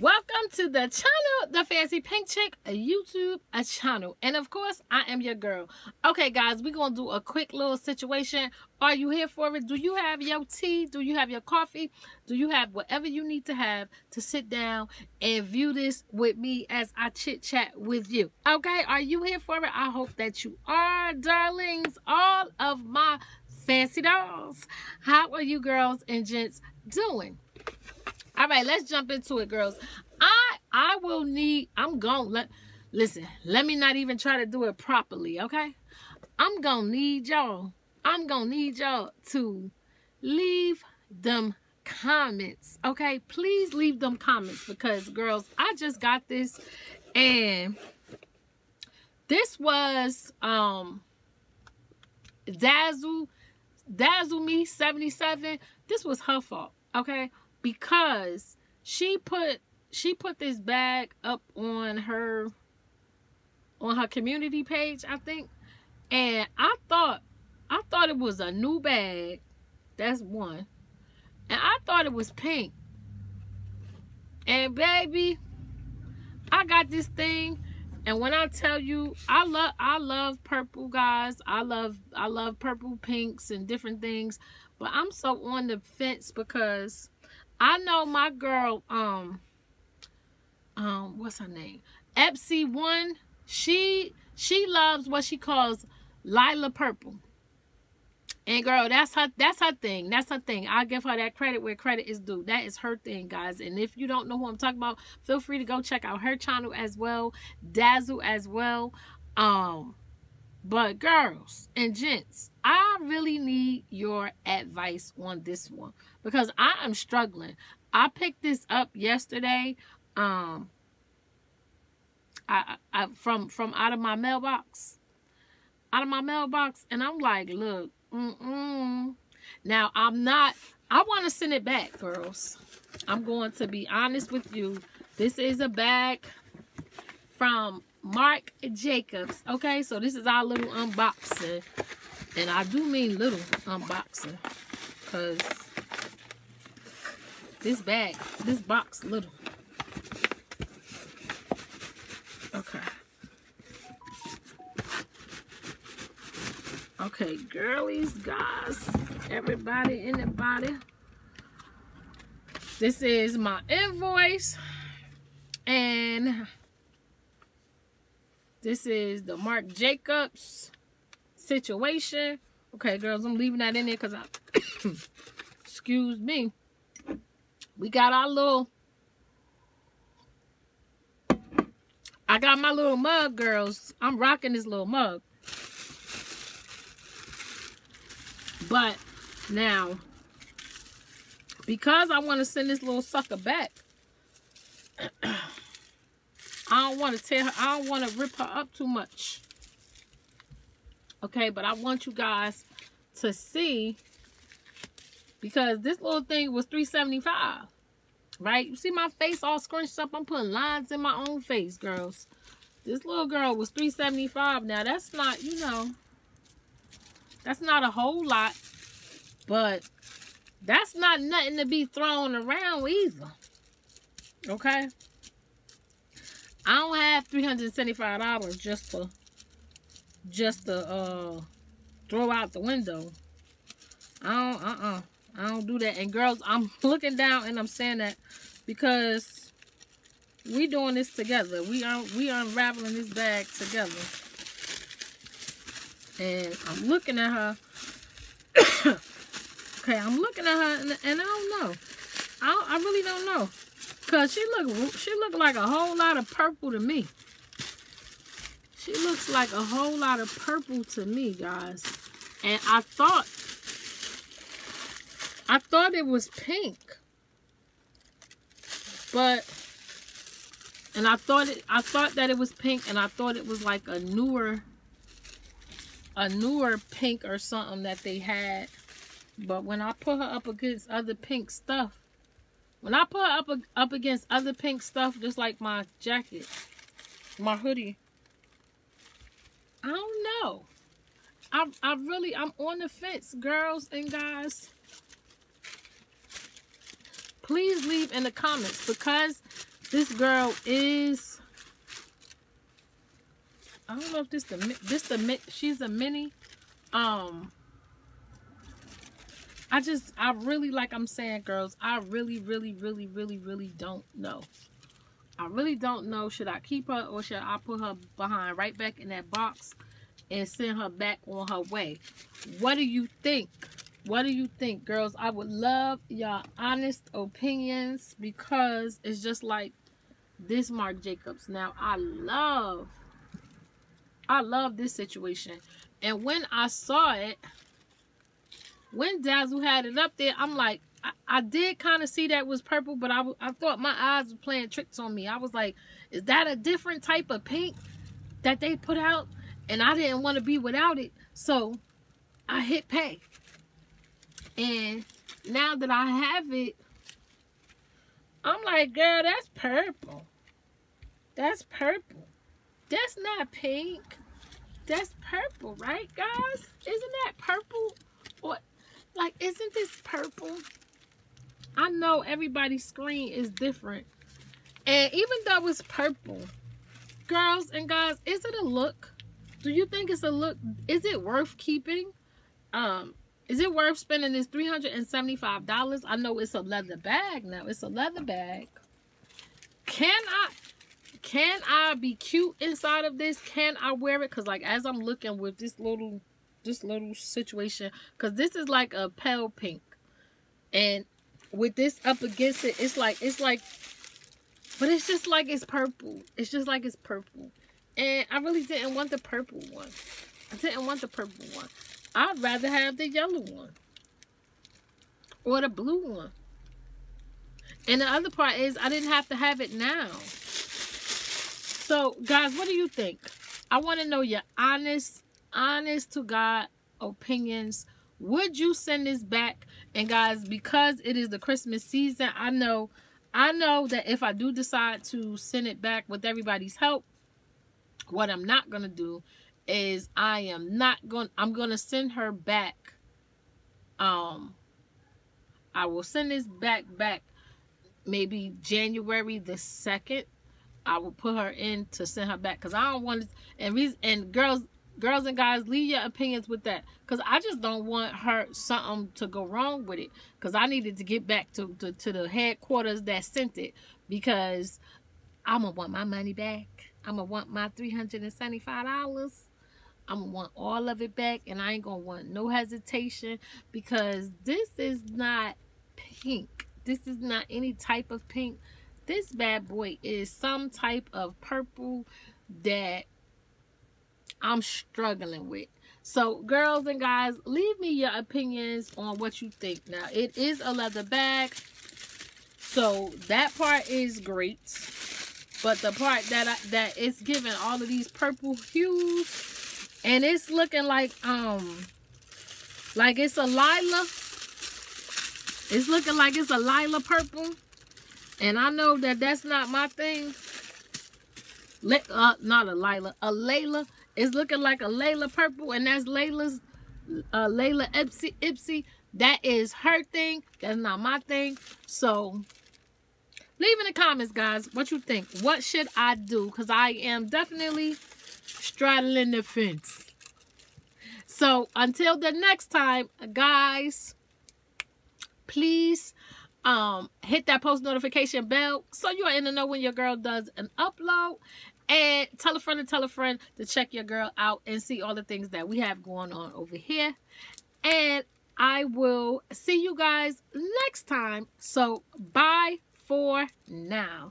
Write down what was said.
Welcome to the channel, the Fancy Pink Chick, a YouTube channel. And of course, I am your girl. Okay, guys, we're going to do a quick little situation. Are you here for it? Do you have your tea? Do you have your coffee? Do you have whatever you need to have to sit down and view this with me as I chit-chat with you? Okay, are you here for it? I hope that you are, darlings, all of my fancy dolls. How are you girls and gents doing? All right, let's jump into it, girls. I will need, listen, let me not even try to do it properly, okay? I'm going to need y'all to leave them comments, okay? Please leave them comments because, girls, I just got this, and this was, Dazzle Me 77. This was her fault, okay? Because she put this bag up on her community page, I think, and I thought it was a new bag. That's one, and I thought it was pink. And baby, I got this thing, and when I tell you, I love purple, guys. I love purple, pinks, and different things, but I'm so on the fence because I know my girl, what's her name? Epsy1, she loves what she calls Lila Purple. And girl, that's her thing. That's her thing. I'll give her that credit where credit is due. That is her thing, guys. And if you don't know who I'm talking about, feel free to go check out her channel as well. Dazzle as well. But girls and gents, I really need your advice on this one because I am struggling. I picked this up yesterday, from out of my mailbox, and I'm like, look, Now I want to send it back, girls. I'm going to be honest with you. This is a bag from Marc Jacobs. Okay, so this is our little unboxing, and I do mean little unboxing because this box little. Okay, girlies, guys, everybody in the body, this is my invoice, and this is the Marc Jacobs situation. Okay, girls, I'm leaving that in there because excuse me. We got our little, I got my little mug, girls. I'm rocking this little mug. But now, because I want to send this little sucker back, I don't want to tear her, I don't want to rip her up too much. Okay, but I want you guys to see, because this little thing was $3.75, right? You see my face all scrunched up? I'm putting lines in my own face, girls. This little girl was $3.75. Now, that's not, you know, that's not a whole lot, but that's not nothing to be thrown around either. Okay? I don't have $375 just to throw out the window. I don't do that. And girls, I'm looking down and I'm saying that because we doing this together. We unraveling this bag together. And I'm looking at her. Okay, I'm looking at her, and I don't know. I really don't know, cause she look like a whole lot of purple to me. She looks like a whole lot of purple to me, guys. And I thought it was pink, and I thought that it was pink, and I thought it was like a newer pink or something that they had. But when I put her up against other pink stuff, up against other pink stuff, just like my jacket, my hoodie, I don't know. I'm on the fence, girls and guys. Please leave in the comments, because This girl is, I don't know if she's a mini. I really, like I'm saying, girls, I really don't know. I really don't know. Should I keep her or should I put her behind right back in that box and send her back on her way? What do you think? What do you think, girls? I would love y'all honest opinions, because it's just like this Marc Jacobs. Now, I love this situation. And when I saw it, when Dazzle had it up there, I'm like, I did kind of see that was purple, but I thought my eyes were playing tricks on me. I was like, is that a different type of pink that they put out? And I didn't want to be without it. So I hit pay. And now that I have it, I'm like, girl, that's purple. That's purple. That's not pink. That's purple, right, guys? Isn't that purple? Or, like, isn't this purple? I know everybody's screen is different. And even though it's purple, girls and guys, is it a look? Do you think it's a look? Is it worth keeping? Is it worth spending this $375? I know it's a leather bag now. It's a leather bag. Can I be cute inside of this? Can I wear it? Because, like, as I'm looking with this little situation, because this is like a pale pink, and with this up against it, it's like, but it's just like it's purple. It's just like it's purple, and I really didn't want the purple one. I didn't want the purple one. I'd rather have the yellow one or the blue one. And the other part is I didn't have to have it now. So, guys, what do you think? I want to know your honest to God opinions. Would you send this back? And guys, because it is the Christmas season, I know that if I do decide to send it back with everybody's help, what I'm not going to do is I'm going to send her back. I will send this back maybe January the 2nd. I will put her in to send her back, because I don't want to, and girls and guys, leave your opinions with that, because I just don't want something to go wrong with it, because I needed to get back to the headquarters that sent it, because I'm going to want my money back. I'm going to want my $375. I'm going to want all of it back, and I ain't going to want no hesitation, because this is not pink. This is not any type of pink. This bad boy is some type of purple that I'm struggling with. So, girls and guys, leave me your opinions on what you think. Now, it is a leather bag, so that part is great. But the part that it's giving all of these purple hues, and it's looking like it's a lilac. It's looking like it's a lilac purple. And I know that that's not my thing. Not a Lila. A Layla. It's looking like a Layla purple. And that's Layla's, Layla Ipsy. That is her thing. That's not my thing. So, leave in the comments, guys, what you think. What should I do? Because I am definitely straddling the fence. So, until the next time, guys, please hit that post notification bell so you are in the know when your girl does an upload, and tell a friend to check your girl out and see all the things that we have going on over here. And I will see you guys next time. So bye for now.